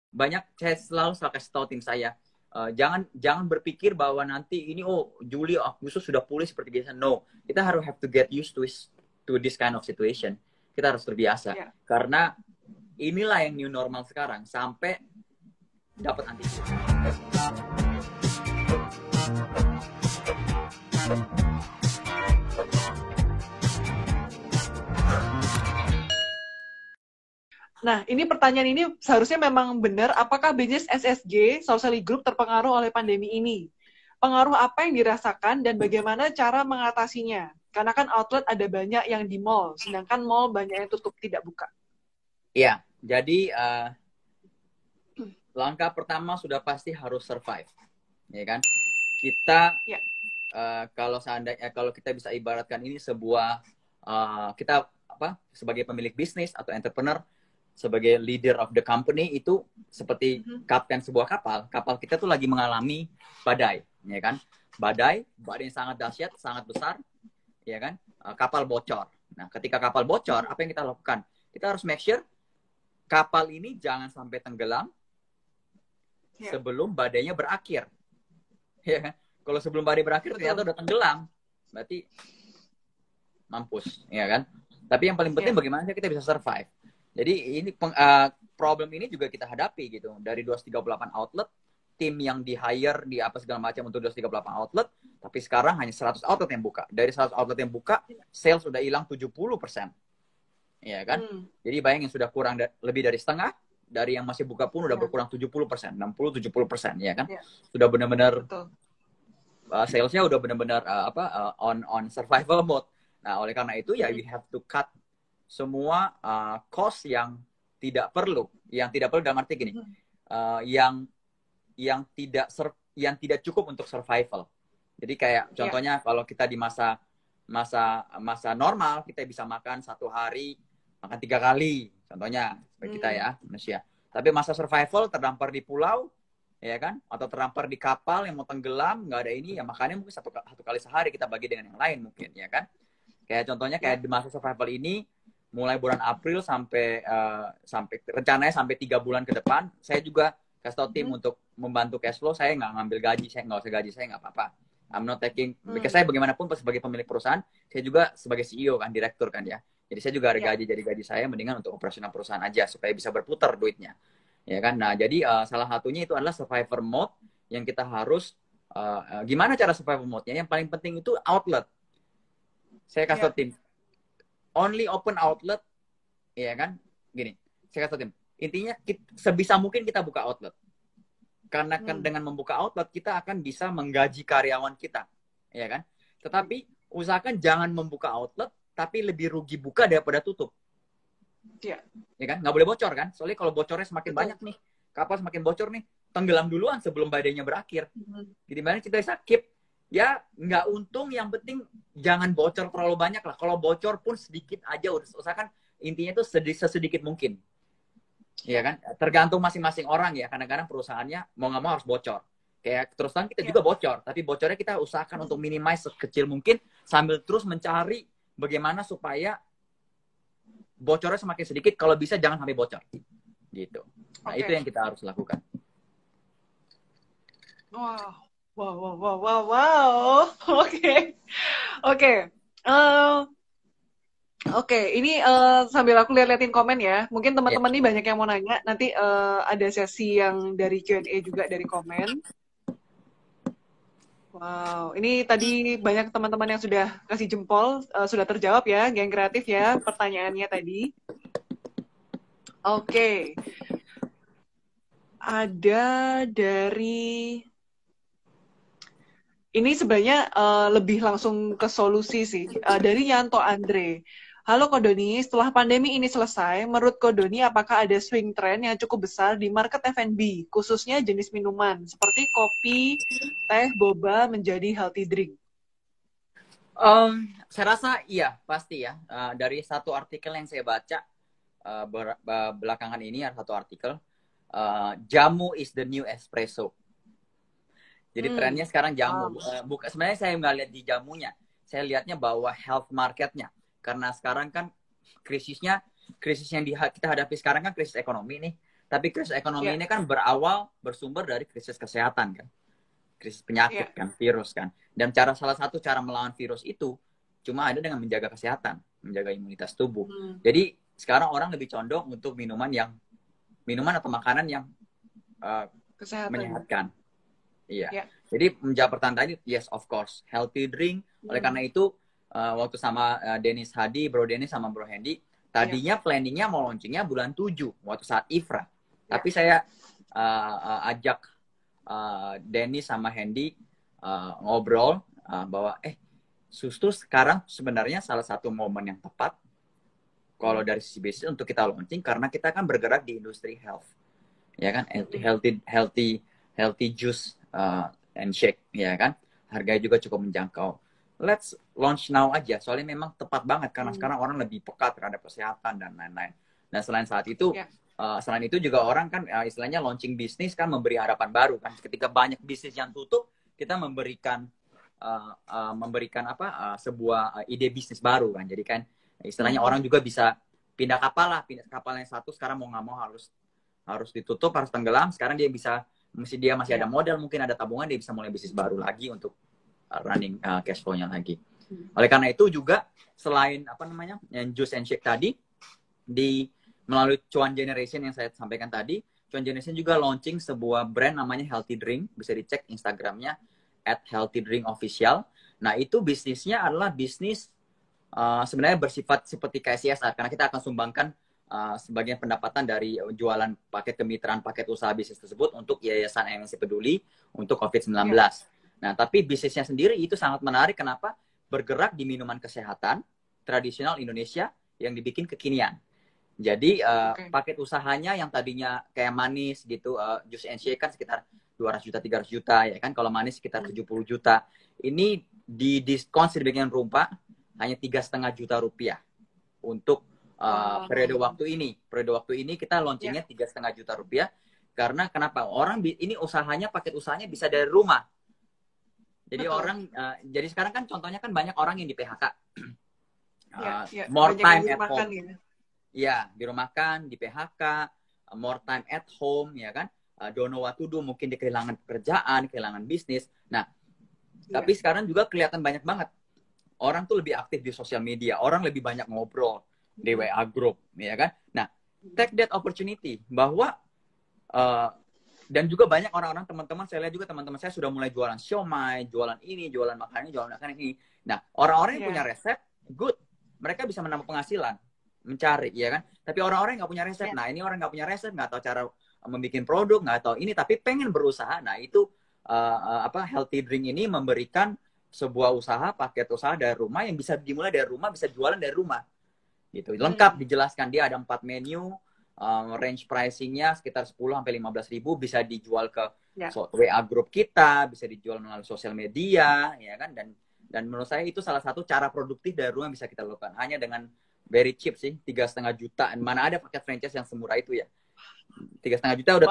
banyak saya selalu kasih tahu tim saya, jangan berpikir bahwa nanti ini Juli Agustus sudah pulih seperti biasa. No, kita harus have to get used to this kind of situation. Kita harus terbiasa karena inilah yang new normal sekarang sampai dapat antisipasi. Nah, ini pertanyaan ini seharusnya memang benar. Apakah bisnis SSG, Socially Group, terpengaruh oleh pandemi ini? Pengaruh apa yang dirasakan dan bagaimana cara mengatasinya? Karena kan outlet ada banyak yang di mall, sedangkan mall banyak yang tutup, tidak buka. Iya, jadi langkah pertama sudah pasti harus survive, ya kan? Kita kalau kita bisa ibaratkan ini sebuah kita sebagai pemilik bisnis atau entrepreneur, sebagai leader of the company itu seperti kapten sebuah kapal kita tuh lagi mengalami badai, ya kan? Badai yang sangat dahsyat, sangat besar, ya kan? Kapal bocor. Nah, ketika kapal bocor, apa yang kita lakukan? Kita harus make sure kapal ini jangan sampai tenggelam sebelum badainya berakhir, ya kan? Kalau sebelum badai berakhir ternyata udah tenggelam, berarti mampus, ya kan? Tapi yang paling penting bagaimana kita bisa survive. Jadi ini problem ini juga kita hadapi gitu. Dari 238 outlet, tim yang di-hire di apa segala macam untuk 238 outlet, tapi sekarang hanya 100 outlet yang buka. Dari 100 outlet yang buka, sales sudah hilang 70%. Ya kan? Jadi bayangin sudah kurang lebih dari setengah, dari yang masih buka pun udah berkurang 70%, 60-70%, ya kan? Sudah benar-benar salesnya udah benar-benar on survival mode. Nah, oleh karena itu ya we have to cut semua cost yang tidak perlu dalam arti gini, yang tidak cukup untuk survival. Jadi kayak contohnya kalau kita di masa normal kita bisa makan satu hari makan 3 kali, contohnya seperti kita ya manusia. Tapi masa survival terdampar di pulau, ya kan, atau terdampar di kapal yang mau tenggelam, nggak ada ini ya, makannya mungkin satu kali sehari kita bagi dengan yang lain mungkin, ya kan. Kayak contohnya kayak di masa survival ini mulai bulan April sampai rencananya sampai 3 bulan ke depan, saya juga kasih tau tim untuk membantu cash flow. Saya nggak ngambil gaji, saya nggak usah gaji, saya nggak apa-apa. I'm not taking, because saya bagaimanapun sebagai pemilik perusahaan, saya juga sebagai CEO kan, direktur kan ya. Jadi saya juga ada gaji, jadi gaji saya mendingan untuk operasional perusahaan aja supaya bisa berputar duitnya, ya kan. Nah jadi salah satunya itu adalah survivor mode yang kita harus gimana cara survivor mode-nya? Yang paling penting itu outlet. Saya kasih tau tim, only open outlet, ya kan? Gini, saya kata tim, intinya sebisa mungkin kita buka outlet. Karena kan dengan membuka outlet kita akan bisa menggaji karyawan kita, ya kan? Tetapi usahakan jangan membuka outlet tapi lebih rugi buka daripada tutup. Ya kan? Nggak boleh bocor kan? Soalnya kalau bocornya semakin banyak nih, kapal semakin bocor nih, tenggelam duluan sebelum badainya berakhir. Jadi mana kita bisa keep, ya nggak untung, yang penting jangan bocor terlalu banyak lah. Kalau bocor pun sedikit aja, usahakan intinya itu sesedikit mungkin, ya kan. Tergantung masing-masing orang ya, kadang-kadang perusahaannya mau nggak mau harus bocor. Kayak terus terang kita juga bocor, tapi bocornya kita usahakan untuk minimize sekecil mungkin sambil terus mencari bagaimana supaya bocornya semakin sedikit, kalau bisa jangan sampai bocor gitu. Nah itu yang kita harus lakukan. Wow. Oke, ini sambil aku liatin komen ya. Mungkin teman-teman nih banyak yang mau nanya. Nanti ada sesi yang dari Q&A juga dari komen. Wow, ini tadi banyak teman-teman yang sudah kasih jempol, sudah terjawab ya, geng kreatif ya, pertanyaannya tadi. Oke. Ada dari... Ini sebenarnya lebih langsung ke solusi sih. Dari Yanto Andre. Halo Kodoni, setelah pandemi ini selesai, menurut Kodoni apakah ada swing trend yang cukup besar di market F&B, khususnya jenis minuman, seperti kopi, teh, boba menjadi healthy drink? Saya rasa iya, pasti ya. Dari satu artikel yang saya baca belakangan ini, ada satu artikel, jamu is the new espresso. Jadi trennya sekarang jamu. Sebenarnya saya nggak lihat di jamunya, saya lihatnya bahwa health marketnya. Karena sekarang kan krisis yang kita hadapi sekarang kan krisis ekonomi nih. Tapi krisis ekonomi ini kan bersumber dari krisis kesehatan kan. Krisis penyakit kan, virus kan. Dan salah satu cara melawan virus itu cuma ada dengan menjaga kesehatan, menjaga imunitas tubuh. Jadi sekarang orang lebih condong untuk minuman atau makanan yang menyehatkan. Iya. Jadi menjawab pertanyaan tadi, yes of course, healthy drink. Oleh karena itu waktu sama Dennis Hadi, Bro Dennis sama Bro Hendy, tadinya planningnya mau launchingnya bulan 7 waktu saat IFRA. Tapi saya ajak Dennis sama Hendy ngobrol bahwa sustu sekarang sebenarnya salah satu momen yang tepat kalau dari sisi bisnis untuk kita launching, karena kita kan bergerak di industri health, ya kan, healthy juice and shake, ya kan, harganya juga cukup menjangkau. Let's launch now aja, soalnya memang tepat banget karena sekarang orang lebih peka terhadap kesehatan dan lain-lain. Nah selain itu juga orang kan istilahnya launching bisnis kan memberi harapan baru kan. Ketika banyak bisnis yang tutup, kita memberikan sebuah ide bisnis baru kan. Jadi kan istilahnya orang juga bisa pindah kapal yang satu sekarang mau nggak mau harus ditutup, harus tenggelam. Sekarang dia masih ada modal, mungkin ada tabungan, dia bisa mulai bisnis baru lagi untuk running cash flow-nya lagi. Oleh karena itu juga selain yang juice and shake tadi, melalui Cuan Generation yang saya sampaikan tadi, Cuan Generation juga launching sebuah brand namanya Healthy Drink. Bisa dicek Instagramnya @healthydrinkofficial. Nah itu bisnisnya adalah bisnis sebenarnya bersifat seperti CSR, karena kita akan sumbangkan sebagian pendapatan dari jualan paket kemitraan, paket usaha bisnis tersebut untuk Yayasan MNC Peduli untuk COVID-19. Nah tapi bisnisnya sendiri itu sangat menarik. Kenapa? Bergerak di minuman kesehatan tradisional Indonesia yang dibikin kekinian. Jadi paket usahanya yang tadinya kayak manis gitu, juice and shake kan sekitar 200 juta, 300 juta ya kan. Kalau manis sekitar 70 juta. Ini di diskon sedemikian rupa hanya 3,5 juta rupiah untuk periode waktu ini. Periode waktu ini kita launchingnya 3,5 juta rupiah. Karena kenapa? Ini usahanya, paket usahanya bisa dari rumah. Jadi jadi sekarang kan contohnya kan banyak orang yang di PHK. More time at home. Ya, dirumahkan, di PHK, more time at home, ya kan? Don't know what to do, mungkin dia kehilangan pekerjaan, kehilangan bisnis. Nah, tapi sekarang juga kelihatan banyak banget. Orang tuh lebih aktif di sosial media, orang lebih banyak ngobrol di WA group, ya kan? Nah, take that opportunity, bahwa dan juga banyak orang-orang, teman-teman, saya lihat juga teman-teman saya sudah mulai jualan siomay, jualan ini, jualan makanan ini, jualan makanan ini. Nah, orang-orang yang punya resep, good. Mereka bisa menambah penghasilan, mencari, ya kan? Tapi orang-orang yang nggak punya resep, nah ini orang nggak punya resep, nggak tahu cara membuat produk, nggak tahu ini, tapi pengen berusaha. Nah itu Healthy Drink ini memberikan sebuah usaha, paket usaha dari rumah yang bisa dimulai dari rumah, bisa jualan dari rumah, gitu. Lengkap dijelaskan, dia ada 4 menu, range pricingnya sekitar 10-15 ribu, bisa dijual ke WA group kita, bisa dijual melalui sosial media, ya kan? Dan menurut saya itu salah satu cara produktif dari rumah yang bisa kita lakukan, hanya dengan very cheap sih, 3,5 juta. Mana ada paket franchise yang semurah itu ya? 3,5 juta udah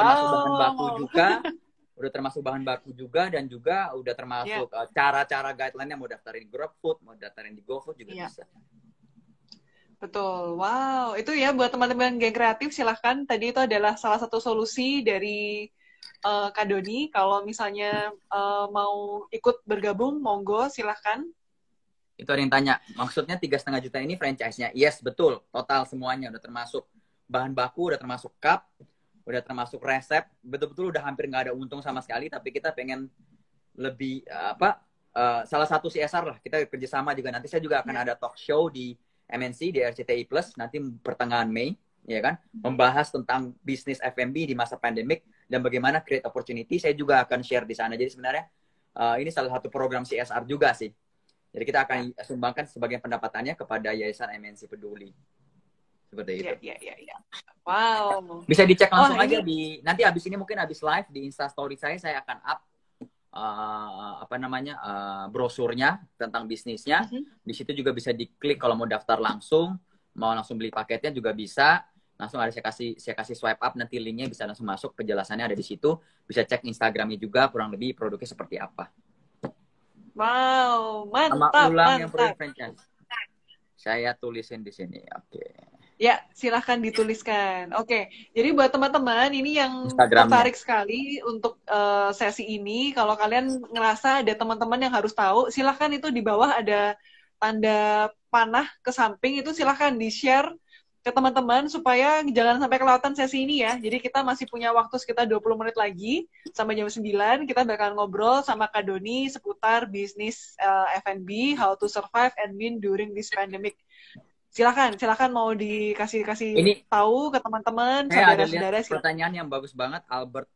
termasuk bahan baku juga, dan juga udah termasuk cara-cara guideline-nya, mau daftarin di GrabFood, mau daftarin di GoFood juga bisa. Betul. Wow, itu ya buat teman-teman geng kreatif, silahkan. Tadi itu adalah salah satu solusi dari Kak Doni. Kalau misalnya mau ikut bergabung, monggo silahkan. Itu ada yang tanya, maksudnya 3,5 juta ini franchise-nya? Yes, betul. Total semuanya udah termasuk bahan baku, udah termasuk cup, udah termasuk resep. Betul-betul udah hampir nggak ada untung sama sekali, tapi kita pengen lebih salah satu CSR lah. Kita kerjasama juga. Nanti saya juga akan ada talk show di MNC, di RCTI Plus, nanti pertengahan Mei, ya kan? Membahas tentang bisnis F&B di masa pandemik dan bagaimana create opportunity. Saya juga akan share di sana. Jadi sebenarnya ini salah satu program CSR juga sih. Jadi kita akan sumbangkan sebagian pendapatannya kepada Yayasan MNC Peduli. Seperti itu. Iya. Wow. Bisa dicek langsung aja nanti habis ini, mungkin habis live di Insta Story saya akan up brosurnya tentang bisnisnya. Di situ juga bisa diklik kalau mau daftar langsung, mau langsung beli paketnya juga bisa. Langsung saya kasih swipe up, nanti linknya bisa langsung masuk, penjelasannya ada di situ. Bisa cek Instagramnya juga, kurang lebih produknya seperti apa. Wow, mantap. Sama ulang yang franchise. Saya tulisin di sini. Oke. Ya, silahkan dituliskan. Oke, jadi buat teman-teman ini yang Instagramnya. tertarik sekali untuk sesi ini, kalau kalian ngerasa ada teman-teman yang harus tahu, silahkan itu di bawah ada tanda panah ke samping, itu silahkan di-share ke teman-teman supaya jangan sampai kelewatan sesi ini ya. Jadi kita masih punya waktu sekitar 20 menit lagi, sampai jam 9, kita bakal ngobrol sama Kak Doni seputar bisnis F&B, how to survive and win during this pandemic. Silakan mau dikasih Ini tahu ke teman-teman, saya ada lihat saudara-saudara silakan. pertanyaan yang bagus banget, Albert.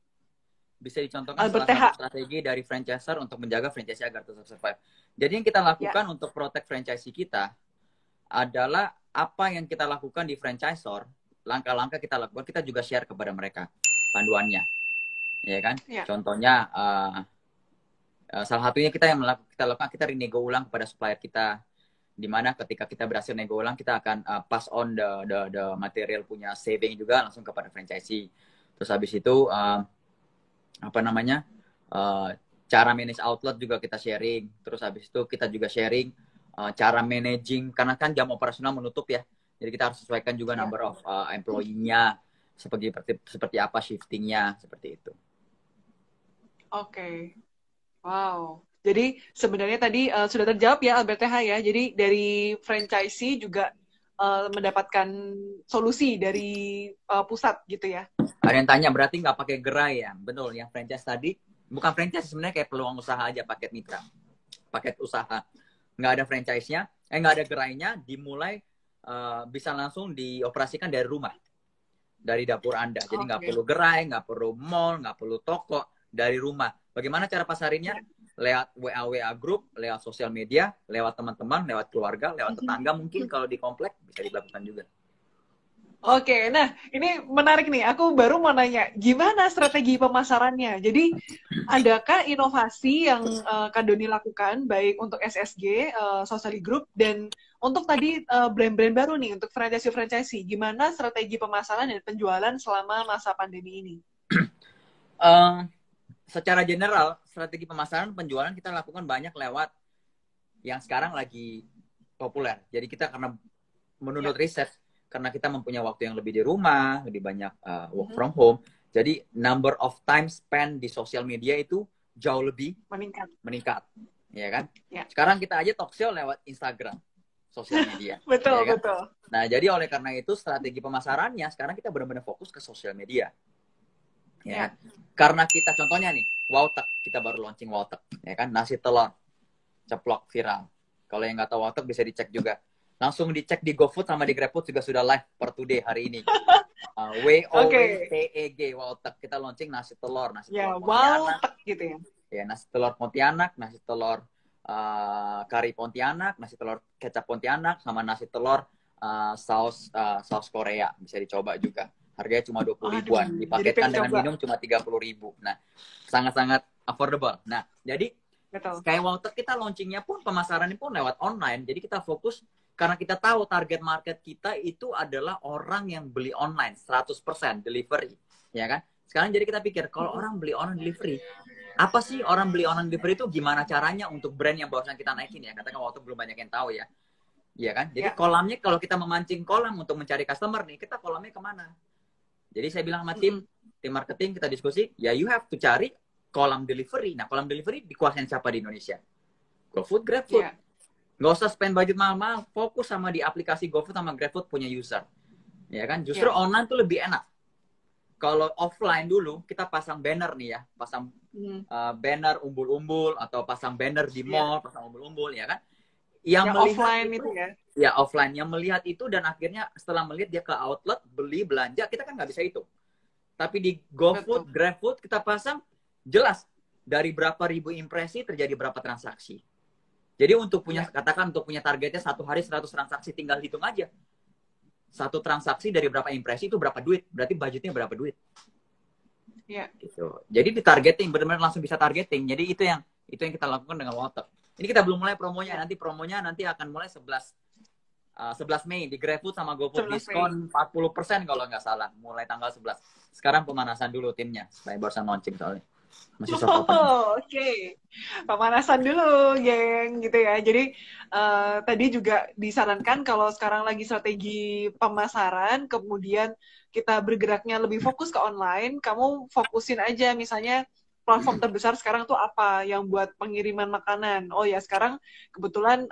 Bisa dicontohkan Albert salah satu TH. strategi dari franchiser untuk menjaga franchise agar tetap survive. Jadi yang kita Ya, lakukan untuk protect franchise kita adalah apa yang kita lakukan di franchisor, langkah-langkah kita lakukan, kita juga share kepada mereka panduannya, ya kan? ya, Contohnya salah satunya kita lakukan kita renego ulang kepada supplier kita, di mana ketika kita berhasil nego ulang kita akan pass on the material punya saving juga langsung kepada franchisee. Terus habis itu apa namanya cara manage outlet juga kita sharing. Terus habis itu kita juga sharing cara managing, karena kan jam operasional menutup ya, jadi kita harus sesuaikan juga ya. number of employee-nya seperti apa shiftingnya, seperti itu. Oke. Wow. Jadi sebenarnya tadi sudah terjawab ya Albert TH ya. Jadi dari franchisee juga mendapatkan solusi dari pusat gitu ya. Ada yang tanya berarti nggak pakai gerai ya? Betul, yang franchise tadi bukan franchise, sebenarnya kayak peluang usaha aja, paket mitra, paket usaha. Nggak ada franchise-nya, nggak ada gerainya, dimulai bisa langsung dioperasikan dari rumah, dari dapur Anda. Jadi nggak perlu gerai, nggak perlu mall, nggak perlu toko, dari rumah. Bagaimana cara pasarinnya? Lewat WA group, lewat sosial media, lewat teman-teman, lewat keluarga, lewat tetangga mungkin kalau di komplek bisa dilakukan juga. Oke, nah ini menarik nih. Aku baru mau nanya, gimana strategi pemasarannya? Jadi, adakah inovasi yang Kak Doni lakukan, baik untuk SSG, Socially Group, dan untuk tadi brand-brand baru nih, untuk franchise-franchise, gimana strategi pemasaran dan penjualan selama masa pandemi ini? Secara general, strategi pemasaran penjualan kita lakukan banyak lewat yang sekarang lagi populer. Jadi kita karena menurut riset, karena kita mempunyai waktu yang lebih di rumah, lebih banyak work from home, jadi number of time spend di sosial media itu jauh lebih meningkat, ya kan? Ya. Sekarang kita aja talk show lewat Instagram, sosial media. Betul, ya kan? Betul. Nah, jadi oleh karena itu strategi pemasarannya sekarang kita benar-benar fokus ke sosial media. Ya. Karena kita contohnya nih, Wautek, kita baru launching Wautek, ya kan? Nasi telur ceplok viral. Kalau yang nggak tahu Wautek bisa dicek juga. Langsung dicek di GoFood sama di GrabFood juga sudah live per today hari ini. WOWTEG Wautek. Kita launching nasi telur Pontianak. Gitu ya. Ya, nasi telur Pontianak, nasi telur kari Pontianak, nasi telur kecap Pontianak, sama nasi telur saus Korea. Bisa dicoba juga. Harganya cuma 20 ribuan. Dipaketkan dengan minum cuma 30 ribu. Nah, sangat-sangat affordable. Nah, jadi kayak Wautek kita launchingnya pun, pemasarannya pun lewat online. Jadi kita fokus karena kita tahu target market kita itu adalah orang yang beli online 100% delivery, ya kan? Sekarang jadi kita pikir kalau orang beli online delivery, apa sih orang beli online delivery itu, gimana caranya untuk brand yang barusan kita naikin ya? Katakan waktu belum banyak yang tahu ya. Iya kan? Jadi kolamnya, kalau kita memancing kolam untuk mencari customer nih, kita kolamnya kemana? Jadi saya bilang sama tim marketing, kita diskusi, ya you have to cari kolam delivery. Nah, kolam delivery dikuasain siapa di Indonesia? GoFood, GrabFood. Nggak usah spend budget mahal-mahal, fokus sama di aplikasi GoFood sama GrabFood punya user. Ya kan? Justru online tuh lebih enak. Kalau offline dulu, kita pasang banner nih ya. Pasang banner umbul-umbul, atau pasang banner di mall, pasang umbul-umbul, ya kan? Yang melihat offline itu ya? Ya, offline. Yang melihat itu dan akhirnya setelah melihat dia ke outlet, beli, belanja, kita kan nggak bisa itu. Tapi di GoFood, GrabFood, kita pasang jelas dari berapa ribu impresi terjadi berapa transaksi. Jadi untuk punya, katakan untuk punya targetnya satu hari 100 transaksi, tinggal hitung aja. Satu transaksi dari berapa impresi itu berapa duit, berarti budgetnya berapa duit. Gitu. Jadi di targeting, benar-benar langsung bisa targeting. Jadi itu yang kita lakukan dengan Wautek. Ini kita belum mulai promonya, nanti akan mulai 11 Mei di GrabFood sama GoFood, diskon 40% kalau nggak salah, mulai tanggal 11. Sekarang pemanasan dulu timnya, supaya barusan launching soalnya. Masih soft open. Oh, oke. Pemanasan dulu, geng, gitu ya. Jadi tadi juga disarankan kalau sekarang lagi strategi pemasaran, kemudian kita bergeraknya lebih fokus ke online, kamu fokusin aja misalnya platform terbesar sekarang tuh apa yang buat pengiriman makanan. Oh ya, sekarang kebetulan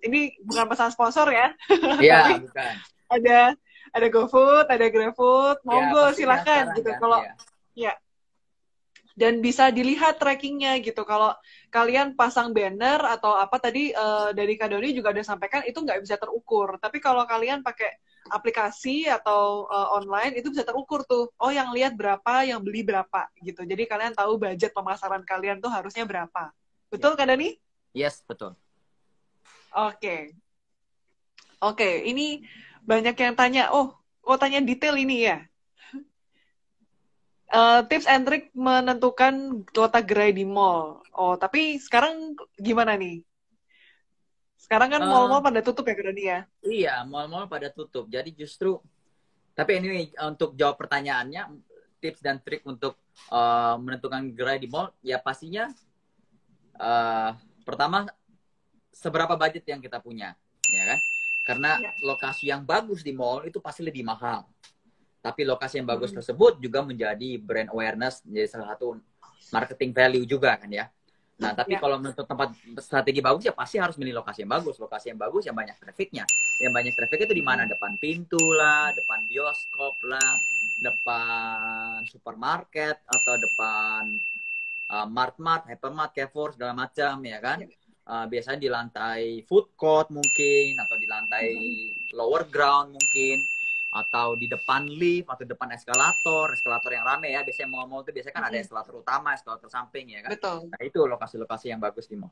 ini bukan pesan sponsor ya, Iya, tapi bukan. ada GoFood, ada GrabFood, Ya, monggo pastinya silakan sekarang gitu. kan. Kalau Iya. ya, dan bisa dilihat trackingnya gitu. Kalau kalian pasang banner atau apa tadi dari Kak Doni juga udah sampaikan itu nggak bisa terukur. Tapi kalau kalian pakai aplikasi atau online itu bisa terukur tuh. Oh, yang lihat berapa, yang beli berapa gitu. Jadi kalian tahu budget pemasaran kalian tuh harusnya berapa. Ya. Betul Kak Doni? Yes, betul. Oke. Oke, ini banyak yang tanya. Oh, tanya detail ini ya. Tips and trick menentukan kota gerai di mall. Oh, tapi sekarang gimana nih? Sekarang kan Eh, mall-mall pada tutup ya, Kak ya? iya, mall-mall pada tutup. Jadi justru, tapi anyway, untuk jawab pertanyaannya, tips dan trik untuk menentukan gerai di mall, ya pastinya pertama seberapa budget yang kita punya, ya kan? Karena Ya. lokasi yang bagus di mall itu pasti lebih mahal. Tapi lokasi yang bagus Mm-mm. tersebut juga menjadi brand awareness, menjadi salah satu marketing value juga kan ya. Nah, tapi Ya. kalau menurut tempat strategi bagus ya pasti harus milih lokasi yang bagus. Lokasi yang bagus yang banyak trafficnya. Yang banyak traffic itu di mana? Mm-mm. Depan pintu lah, depan bioskop lah, depan supermarket atau depan mart-mart, hypermart, Carrefour segala macam ya kan. Ya. Biasanya di lantai food court mungkin atau di lantai lower ground mungkin atau di depan lift atau depan eskalator yang rame ya. Biasanya mall-mall itu biasanya kan ada Mm-mm. eskalator utama, eskalator samping ya kan. Betul. Nah, itu lokasi-lokasi yang bagus di mall.